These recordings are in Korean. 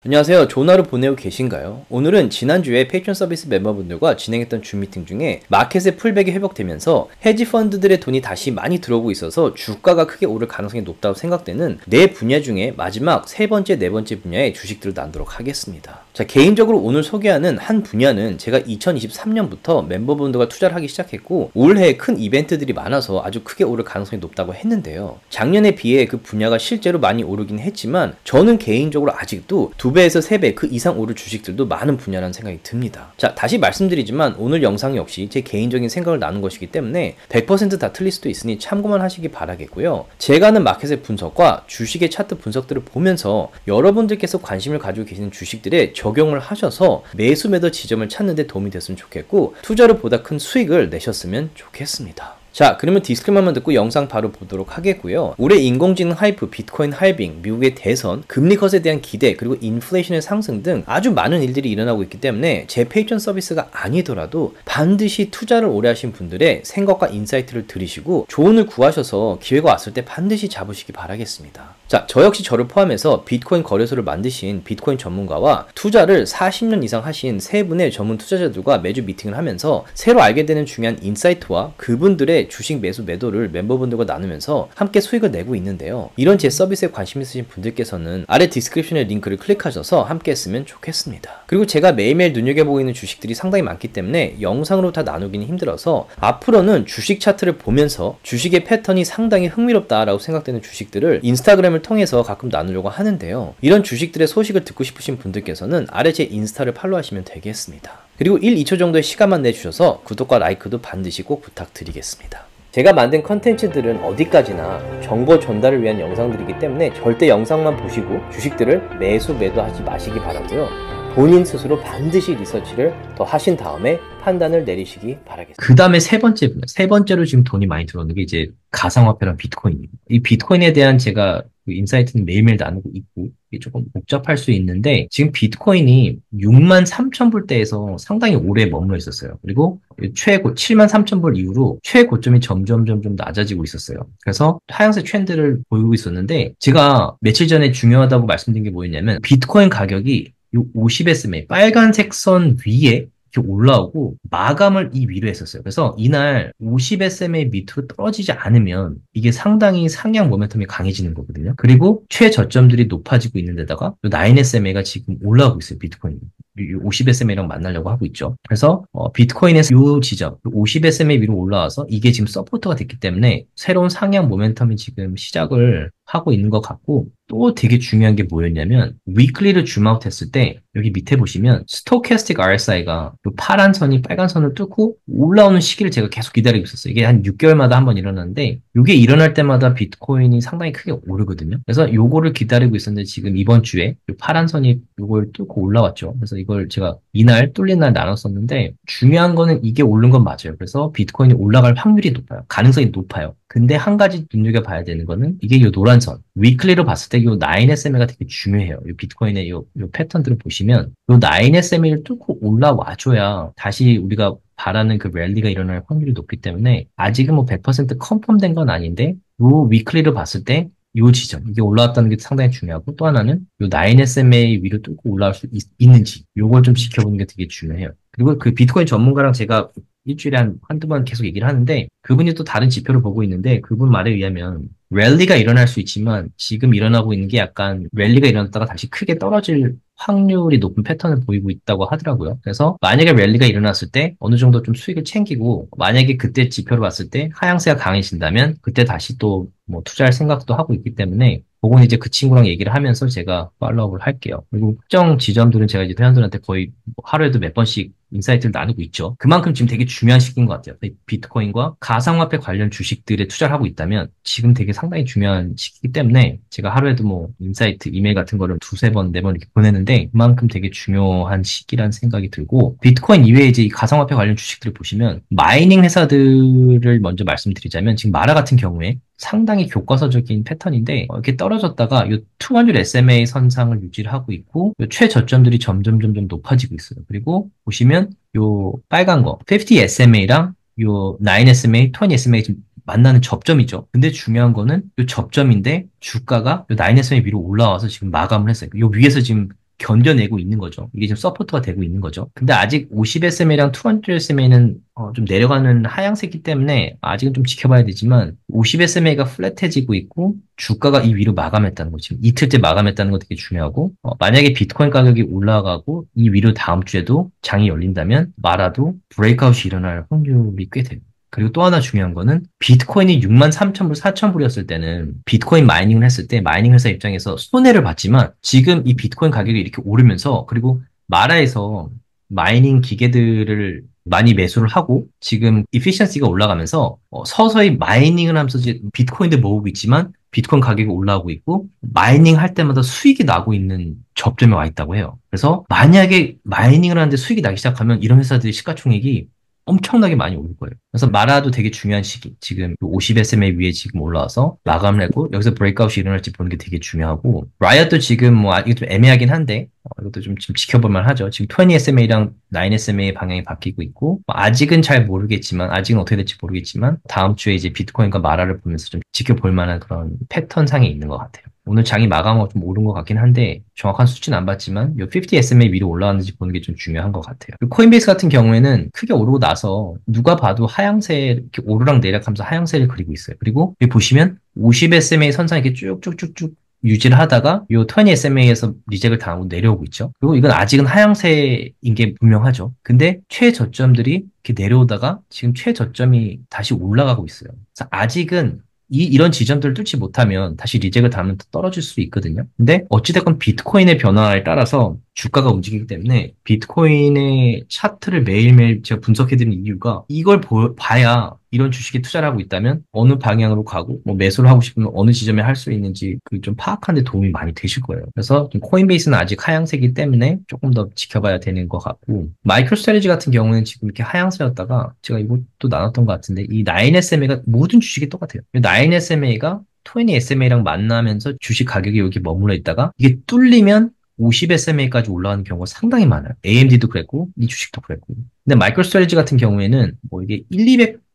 안녕하세요. 좋은 하루 보내고 계신가요? 오늘은 지난주에 페이트론 서비스 멤버분들과 진행했던 줌 미팅 중에 마켓의 풀백이 회복되면서 헤지 펀드들의 돈이 다시 많이 들어오고 있어서 주가가 크게 오를 가능성이 높다고 생각되는 네 분야 중에 마지막 세 번째, 네 번째 분야의 주식들을 나누도록 하겠습니다. 자, 개인적으로 오늘 소개하는 한 분야는 제가 2023년부터 멤버분들과 투자를 하기 시작했고 올해 큰 이벤트들이 많아서 아주 크게 오를 가능성이 높다고 했는데요. 작년에 비해 그 분야가 실제로 많이 오르긴 했지만 저는 개인적으로 아직도 2배에서 3배 그 이상 오를 주식들도 많은 분야라는 생각이 듭니다. 자, 다시 말씀드리지만 오늘 영상 역시 제 개인적인 생각을 나눈 것이기 때문에 100% 다 틀릴 수도 있으니 참고만 하시기 바라겠고요. 제가 하는 마켓의 분석과 주식의 차트 분석들을 보면서 여러분들께서 관심을 가지고 계시는 주식들에 적용을 하셔서 매수 매도 지점을 찾는 데 도움이 됐으면 좋겠고 투자로 보다 큰 수익을 내셨으면 좋겠습니다. 자, 그러면 디스클레이머만 듣고 영상 바로 보도록 하겠고요. 올해 인공지능 하이프, 비트코인 할빙, 미국의 대선, 금리 컷에 대한 기대, 그리고 인플레이션의 상승 등 아주 많은 일들이 일어나고 있기 때문에 제 페이트론 서비스가 아니더라도 반드시 투자를 오래 하신 분들의 생각과 인사이트를 들으시고 조언을 구하셔서 기회가 왔을 때 반드시 잡으시기 바라겠습니다. 자, 저 역시 저를 포함해서 비트코인 거래소를 만드신 비트코인 전문가와 투자를 40년 이상 하신 세 분의 전문 투자자들과 매주 미팅을 하면서 새로 알게 되는 중요한 인사이트와 그분들의 주식 매수 매도를 멤버분들과 나누면서 함께 수익을 내고 있는데요. 이런 제 서비스에 관심 있으신 분들께서는 아래 디스크립션의 링크를 클릭하셔서 함께 했으면 좋겠습니다. 그리고 제가 매일매일 눈여겨보고 있는 주식들이 상당히 많기 때문에 영상으로 다 나누기는 힘들어서 앞으로는 주식 차트를 보면서 주식의 패턴이 상당히 흥미롭다라고 생각되는 주식들을 인스타그램을 통해서 가끔 나누려고 하는데요. 이런 주식들의 소식을 듣고 싶으신 분들께서는 아래 제 인스타를 팔로우하시면 되겠습니다. 그리고 1, 2초 정도의 시간만 내주셔서 구독과 라이크도 반드시 꼭 부탁드리겠습니다. 제가 만든 컨텐츠들은 어디까지나 정보 전달을 위한 영상들이기 때문에 절대 영상만 보시고 주식들을 매수 매도하지 마시기 바라고요. 본인 스스로 반드시 리서치를 더 하신 다음에 판단을 내리시기 바라겠습니다. 그 다음에 세 번째로 지금 돈이 많이 들어오는 게 이제 가상화폐랑 비트코인입니다. 이 비트코인에 대한 제가 그 인사이트는 매일매일 나누고 있고 이게 조금 복잡할 수 있는데 지금 비트코인이 6만 3천 불대에서 상당히 오래 머물러 있었어요. 그리고 최고 7만 3천 불 이후로 최고점이 점점 낮아지고 있었어요. 그래서 하향세 트렌드를 보이고 있었는데 제가 며칠 전에 중요하다고 말씀드린 게 뭐였냐면 비트코인 가격이 요 50SMA 빨간색 선 위에 이렇게 올라오고 마감을 이 위로 했었어요. 그래서 이날 50SMA 밑으로 떨어지지 않으면 이게 상당히 상향 모멘텀이 강해지는 거거든요. 그리고 최저점들이 높아지고 있는 데다가 9SMA가 지금 올라오고 있어요. 비트코인이. 50SMA랑 만나려고 하고 있죠. 그래서 비트코인에서 이 지점 50SMA 위로 올라와서 이게 지금 서포터가 됐기 때문에 새로운 상향 모멘텀이 지금 시작을 하고 있는 것 같고 또 되게 중요한 게 뭐였냐면 위클리를 줌아웃 했을 때 여기 밑에 보시면 스토캐스틱 RSI가 파란 선이 빨간 선을 뚫고 올라오는 시기를 제가 계속 기다리고 있었어요. 이게 한 6개월마다 한번 일어나는데 이게 일어날 때마다 비트코인이 상당히 크게 오르거든요. 그래서 요거를 기다리고 있었는데 지금 이번 주에 요 파란 선이 요걸 뚫고 올라왔죠. 그래서 이걸 제가 이날 뚫린 날 나눴었는데 중요한 거는 이게 오른 건 맞아요. 그래서 비트코인이 올라갈 확률이 높아요. 가능성이 높아요. 근데 한 가지 눈여겨봐야 되는 거는 이게 요 노란 선 위클리로 봤을 때 요 9SMA가 되게 중요해요. 요 비트코인의 요 패턴들을 보시면 요 9SMA를 뚫고 올라와줘야 다시 우리가 바라는 그 랠리가 일어날 확률이 높기 때문에 아직은 뭐 100% 컨펌된 건 아닌데 요 위클리로 봤을 때 요 지점, 이게 올라왔다는 게 상당히 중요하고 또 하나는 요 9SMA 위로 뚫고 올라올 수 있는지 요걸 좀 지켜보는 게 되게 중요해요. 그리고 그 비트코인 전문가랑 제가 일주일에 한두 번 계속 얘기를 하는데 그분이 또 다른 지표를 보고 있는데 그분 말에 의하면 랠리가 일어날 수 있지만 지금 일어나고 있는 게 약간 랠리가 일어났다가 다시 크게 떨어질 확률이 높은 패턴을 보이고 있다고 하더라고요. 그래서 만약에 랠리가 일어났을 때 어느 정도 좀 수익을 챙기고 만약에 그때 지표를 봤을 때 하향세가 강해진다면 그때 다시 또 뭐 투자할 생각도 하고 있기 때문에 그건 이제 그 친구랑 얘기를 하면서 제가 팔로우업을 할게요. 그리고 특정 지점들은 제가 이제 회원들한테 거의 하루에도 몇 번씩 인사이트를 나누고 있죠. 그만큼 지금 되게 중요한 시기인 것 같아요. 비트코인과 가상화폐 관련 주식들에 투자를 하고 있다면 지금 되게 상당히 중요한 시기이기 때문에 제가 하루에도 뭐 인사이트 이메일 같은 거를 두세 번, 네 번 이렇게 보내는데 그만큼 되게 중요한 시기라는 생각이 들고 비트코인 이외에 이제 이 가상화폐 관련 주식들을 보시면 마이닝 회사들을 먼저 말씀드리자면 지금 마라 같은 경우에 상당히 교과서적인 패턴인데 이렇게 떨어졌다가 이 200 SMA 선상을 유지를 하고 있고 요 최저점들이 점점 높아지고 있어요. 그리고 보시면 요 빨간 거 50 SMA랑 요 9 SMA, 20 SMA 지금 만나는 접점이죠. 근데 중요한 거는 요 접점인데 주가가 요 9 SMA 위로 올라와서 지금 마감을 했어요. 요 위에서 지금 견뎌내고 있는 거죠. 이게 지금 서포트가 되고 있는 거죠. 근데 아직 50SMA랑 200SMA는 좀 내려가는 하향세기 때문에 아직은 좀 지켜봐야 되지만 50SMA가 플랫해지고 있고 주가가 이 위로 마감했다는 거 지금 이틀째 마감했다는 거 되게 중요하고 만약에 비트코인 가격이 올라가고 이 위로 다음 주에도 장이 열린다면 마라도 브레이크아웃이 일어날 확률이 꽤 돼요. 그리고 또 하나 중요한 거는 비트코인이 6만 3천 불, 4천 불이었을 때는 비트코인 마이닝을 했을 때 마이닝 회사 입장에서 손해를 봤지만 지금 이 비트코인 가격이 이렇게 오르면서 그리고 마라에서 마이닝 기계들을 많이 매수를 하고 지금 이피션시가 올라가면서 서서히 마이닝을 하면서 이제 비트코인도 모으고 있지만 비트코인 가격이 올라오고 있고 마이닝 할 때마다 수익이 나고 있는 접점에 와 있다고 해요. 그래서 만약에 마이닝을 하는데 수익이 나기 시작하면 이런 회사들이 시가총액이 엄청나게 많이 오를 거예요. 그래서 마라도 되게 중요한 시기. 지금 50SMA 위에 지금 올라와서 마감을 했고 여기서 브레이크아웃이 일어날지 보는 게 되게 중요하고 라이엇도 지금 뭐 이게 좀 애매하긴 한데 이것도 좀 지금 지켜볼 만하죠. 지금 20SMA랑 9SMA 방향이 바뀌고 있고 아직은 잘 모르겠지만 아직은 어떻게 될지 모르겠지만 다음 주에 이제 비트코인과 마라를 보면서 좀 지켜볼 만한 그런 패턴상에 있는 것 같아요. 오늘 장이 마감하고 좀 오른 것 같긴 한데 정확한 수치는 안 봤지만 이 50SMA 위로 올라왔는지 보는 게 좀 중요한 것 같아요. 코인베이스 같은 경우에는 크게 오르고 나서 누가 봐도 하향세 이렇게 오르락 내리락하면서 하향세를 그리고 있어요. 그리고 여기 보시면 50SMA 선상 이렇게 쭉쭉쭉쭉 유지를 하다가 이 20SMA에서 리젝을 당하고 내려오고 있죠. 그리고 이건 아직은 하향세인 게 분명하죠. 근데 최저점들이 이렇게 내려오다가 지금 최저점이 다시 올라가고 있어요. 그래서 아직은 이런 지점들을 뚫지 못하면 다시 리젝을 당하면 또 떨어질 수 있거든요. 근데 어찌됐건 비트코인의 변화에 따라서 주가가 움직이기 때문에 비트코인의 차트를 매일매일 제가 분석해드리는 이유가 이걸 봐야 이런 주식에 투자를 하고 있다면 어느 방향으로 가고 뭐 매수를 하고 싶으면 어느 지점에 할 수 있는지 그 좀 파악하는 데 도움이 많이 되실 거예요. 그래서 코인베이스는 아직 하향세이기 때문에 조금 더 지켜봐야 되는 것 같고 마이크로 스트래티지 같은 경우는 지금 이렇게 하향세였다가 제가 이것도 나눴던 것 같은데 이 9SMA가 모든 주식이 똑같아요. 9SMA가 20SMA랑 만나면서 주식 가격이 여기 머물러 있다가 이게 뚫리면 50SMA까지 올라가는 경우가 상당히 많아요. AMD도 그랬고, 이 주식도 그랬고. 근데 마이크로 스트래티지 같은 경우에는 뭐 이게 1,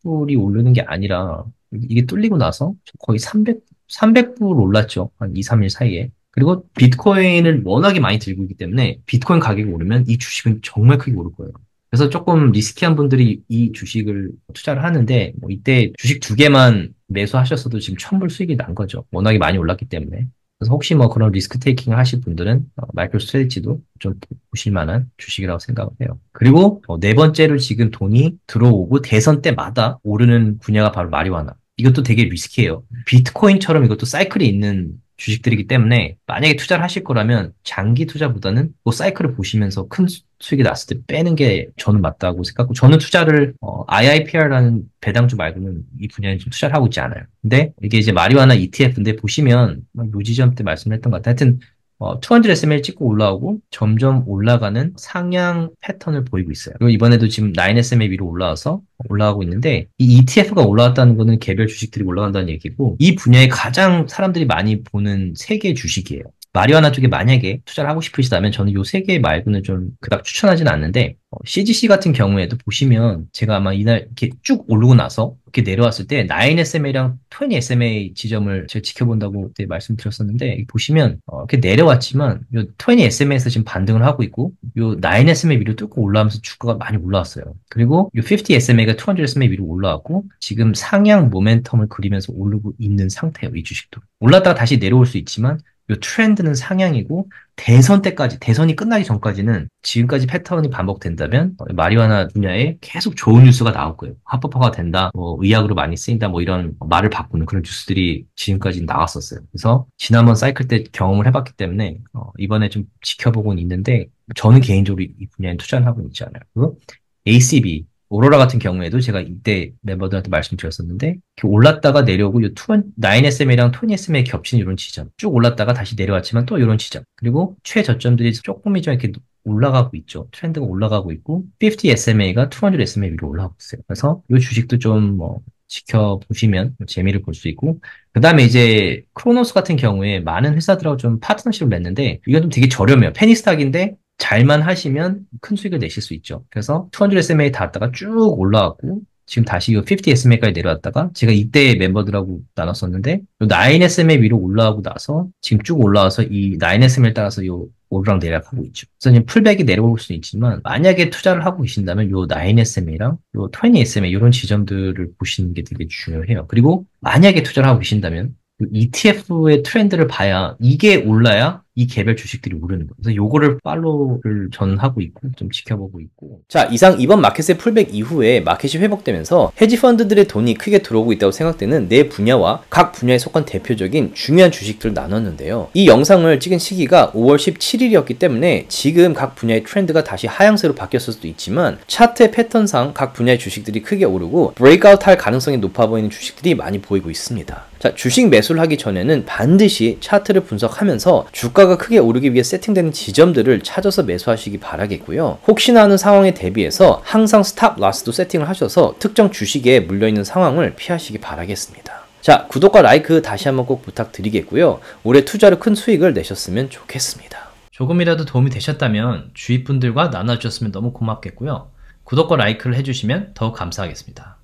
200불이 오르는 게 아니라 이게 뚫리고 나서 거의 300불 올랐죠. 한 2, 3일 사이에. 그리고 비트코인을 워낙에 많이 들고 있기 때문에 비트코인 가격이 오르면 이 주식은 정말 크게 오를 거예요. 그래서 조금 리스키한 분들이 이 주식을 투자를 하는데 뭐 이때 주식 두 개만 매수하셨어도 지금 1000불 수익이 난 거죠. 워낙에 많이 올랐기 때문에. 그래서 혹시 뭐 그런 리스크 테이킹을 하실 분들은 마이크로 스트레티지도 좀 보실 만한 주식이라고 생각을 해요. 그리고 네 번째로 지금 돈이 들어오고 대선 때마다 오르는 분야가 바로 마리화나. 이것도 되게 리스키해요. 비트코인처럼 이것도 사이클이 있는 주식들이기 때문에 만약에 투자를 하실 거라면 장기 투자보다는 그 사이클을 보시면서 큰 수익이 났을 때 빼는 게 저는 맞다고 생각하고 저는 투자를 IIPR라는 배당주 말고는 이 분야에 좀 투자를 하고 있지 않아요. 근데 이게 이제 마리화나 ETF인데 보시면 요 지점 때 말씀했던 것 같아요. 하여튼 200SML 찍고 올라오고 점점 올라가는 상향 패턴을 보이고 있어요. 그리고 이번에도 지금 9SML 위로 올라와서 올라가고 있는데 이 ETF가 올라왔다는 거는 개별 주식들이 올라간다는 얘기고 이 분야에 가장 사람들이 많이 보는 세 개의 주식이에요. 마리화나 쪽에 만약에 투자를 하고 싶으시다면 저는 요 세 개 말고는 좀 그닥 추천하지는 않는데 CGC 같은 경우에도 보시면 제가 아마 이날 이렇게 쭉 오르고 나서 이렇게 내려왔을 때 9SMA랑 20SMA 지점을 제가 지켜본다고 그때 말씀드렸었는데 보시면 이렇게 내려왔지만 요 20SMA에서 지금 반등을 하고 있고 요 9SMA 위로 뚫고 올라오면서 주가가 많이 올라왔어요. 그리고 요 50SMA가 200SMA 위로 올라왔고 지금 상향 모멘텀을 그리면서 오르고 있는 상태예요. 이 주식도. 올랐다가 다시 내려올 수 있지만 이 트렌드는 상향이고 대선 때까지 대선이 끝나기 전까지는 지금까지 패턴이 반복된다면 마리화나 분야에 계속 좋은 뉴스가 나올 거예요. 합법화가 된다, 뭐 의학으로 많이 쓰인다, 뭐 이런 말을 바꾸는 그런 뉴스들이 지금까지 나왔었어요. 그래서 지난번 사이클 때 경험을 해봤기 때문에 이번에 좀 지켜보고는 있는데 저는 개인적으로 이 분야에 투자를 하고 있지 않아요. 그리고 ACB 오로라 같은 경우에도 제가 이때 멤버들한테 말씀드렸었는데 이렇게 올랐다가 내려오고 이 9SM이랑 20SMA 겹치는 이런 지점 쭉 올랐다가 다시 내려왔지만 또 이런 지점 그리고 최저점들이 조금이좀 이렇게 올라가고 있죠. 트렌드가 올라가고 있고 50SMA가 200SMA 위로 올라가고 있어요. 그래서 이 주식도 좀 지켜보시면 재미를 볼 수 있고 그 다음에 이제 크로노스 같은 경우에 많은 회사들하고 좀 파트너십을 맺는데 이건 좀 되게 저렴해요. 페니스탁인데 잘만 하시면 큰 수익을 내실 수 있죠. 그래서 200SMA 닿았다가 쭉 올라왔고 지금 다시 이 50SMA까지 내려왔다가 제가 이때 멤버들하고 나눴었는데 요 9SMA 위로 올라가고 나서 지금 쭉 올라와서 이 9SMA를 따라서 요 오르락 내리락 하고 있죠. 그래서 지금 풀백이 내려올 수는 있지만 만약에 투자를 하고 계신다면 요 9SMA랑 요 20SMA 이런 지점들을 보시는 게 되게 중요해요. 그리고 만약에 투자를 하고 계신다면 ETF의 트렌드를 봐야 이게 올라야 이 개별 주식들이 오르는 거예요. 그래서 요거를 팔로우를 전 하고 있고 좀 지켜보고 있고. 자, 이상 이번 마켓의 풀백 이후에 마켓이 회복되면서 헤지 펀드들의 돈이 크게 들어오고 있다고 생각되는 네 분야와 각 분야에 속한 대표적인 중요한 주식들을 나눴는데요. 이 영상을 찍은 시기가 5월 17일이었기 때문에 지금 각 분야의 트렌드가 다시 하향세로 바뀌었을 수도 있지만 차트의 패턴상 각 분야의 주식들이 크게 오르고 브레이크아웃 할 가능성이 높아 보이는 주식들이 많이 보이고 있습니다. 자, 주식 매수를 하기 전에는 반드시 차트를 분석하면서 주가가 크게 오르기 위해 세팅되는 지점들을 찾아서 매수하시기 바라겠고요. 혹시나 하는 상황에 대비해서 항상 스탑 로스도 세팅을 하셔서 특정 주식에 물려있는 상황을 피하시기 바라겠습니다. 자, 구독과 라이크 다시 한번 꼭 부탁드리겠고요. 올해 투자로 큰 수익을 내셨으면 좋겠습니다. 조금이라도 도움이 되셨다면 주위 분들과 나눠주셨으면 너무 고맙겠고요. 구독과 라이크를 해주시면 더욱 감사하겠습니다.